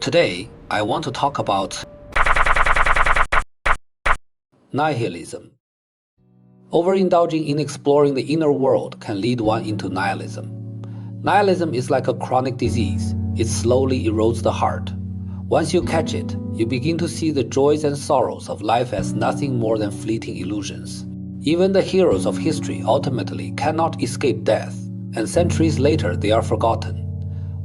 Today, I want to talk about nihilism. Overindulging in exploring the inner world can lead one into nihilism. Nihilism is like a chronic disease. It slowly erodes the heart. Once you catch it, you begin to see the joys and sorrows of life as nothing more than fleeting illusions. Even the heroes of history ultimately cannot escape death, and centuries later they are forgotten.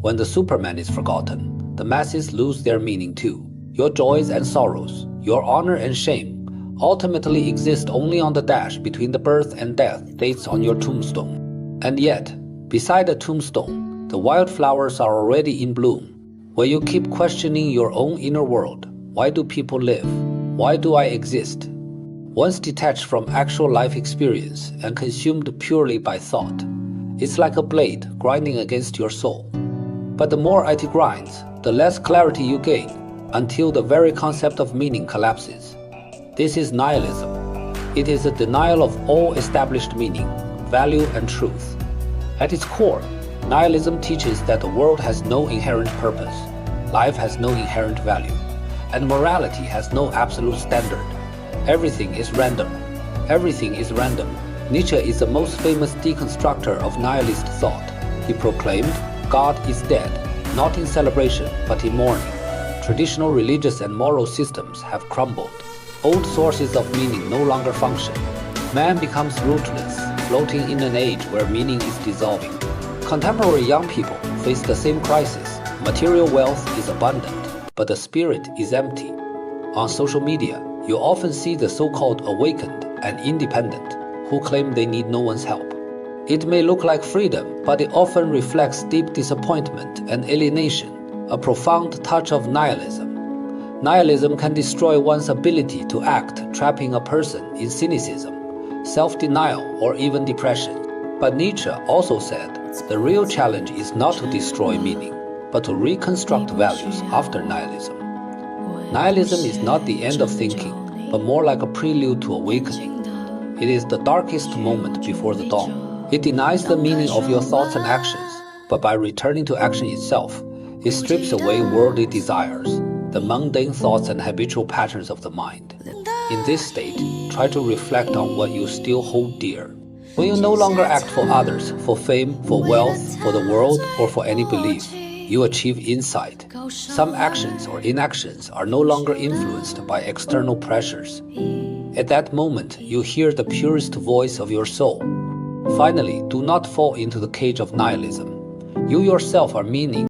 When the Superman is forgotten, the masses lose their meaning too. Your joys and sorrows, your honor and shame, ultimately exist only on the dash between the birth and death dates on your tombstone. And yet, beside the tombstone, the wildflowers are already in bloom. When you keep questioning your own inner world, why do people live? Why do I exist? Once detached from actual life experience and consumed purely by thought, it's like a blade grinding against your soul. But the more it grinds, the less clarity you gain, until the very concept of meaning collapses. This is nihilism. It is a denial of all established meaning, value, and truth. At its core, nihilism teaches that the world has no inherent purpose, life has no inherent value, and morality has no absolute standard. Everything is random. Everything is random. Nietzsche is the most famous deconstructor of nihilist thought. He proclaimed, God is dead, not in celebration, but in mourning. Traditional religious and moral systems have crumbled. Old sources of meaning no longer function. Man becomes rootless, floating in an age where meaning is dissolving. Contemporary young people face the same crisis. Material wealth is abundant, but the spirit is empty. On social media, you often see the so-called awakened and independent who claim they need no one's help. It may look like freedom, but it often reflects deep disappointment and alienation, a profound touch of nihilism. Nihilism can destroy one's ability to act, trapping a person in cynicism, self-denial, or even depression. But Nietzsche also said, the real challenge is not to destroy meaning, but to reconstruct values after nihilism. Nihilism is not the end of thinking, but more like a prelude to awakening. It is the darkest moment before the dawn. It denies the meaning of your thoughts and actions, but by returning to action itself, it strips away worldly desires, the mundane thoughts and habitual patterns of the mind. In this state, try to reflect on what you still hold dear. When you no longer act for others, for fame, for wealth, for the world, or for any belief, you achieve insight. Some actions or inactions are no longer influenced by external pressures. At that moment, you hear the purest voice of your soul. Finally, do not fall into the cage of nihilism. You yourself are meaning.